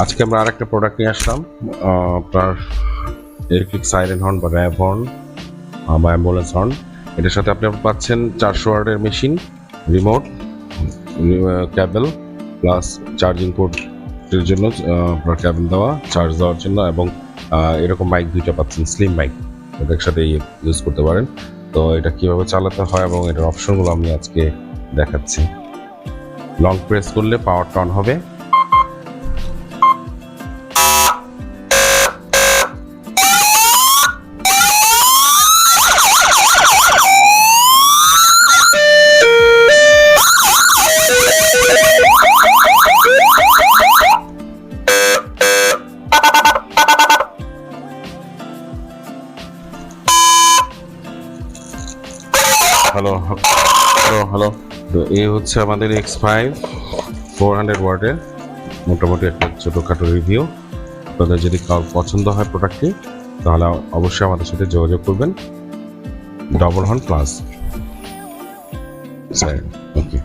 আজকে আমরা আরেকটা প্রোডাক্ট নিয়ে আসলাম, আপনার ইলেকট্রিক সাইরেন হর্ন বা র্যাব হর্ন বা অ্যাম্বুলেন্স হর্ন। এটার সাথে আপনি পাচ্ছেন 400 ওয়াটের machine, remote, cable plus charging পোর্টের জন্য আপনার ক্যাবেল দেওয়া, চার্জ দেওয়ার জন্য, এবং এরকম মাইক দুইটা পাচ্ছেন, স্লিম মাইক, এটার সাথে ইউজ করতে পারেন। তো এটা কীভাবে চালাতে হয় এবং এটার অপশনগুলো আমি আজকে দেখাচ্ছি। লং প্রেস করলে পাওয়ারটা অন হবে। হ্যালো হ্যালো হ্যালো তো এই হচ্ছে আমাদের X5 400 ওয়াটের মোটামুটি একটা ছোটোখাটো রিভিউ। আপনাদের যদি কারোর পছন্দ হয় প্রোডাক্টটি, তাহলে অবশ্যই আমাদের সাথে যোগাযোগ করবেন। ডবল হর্ন প্লাস ওকে।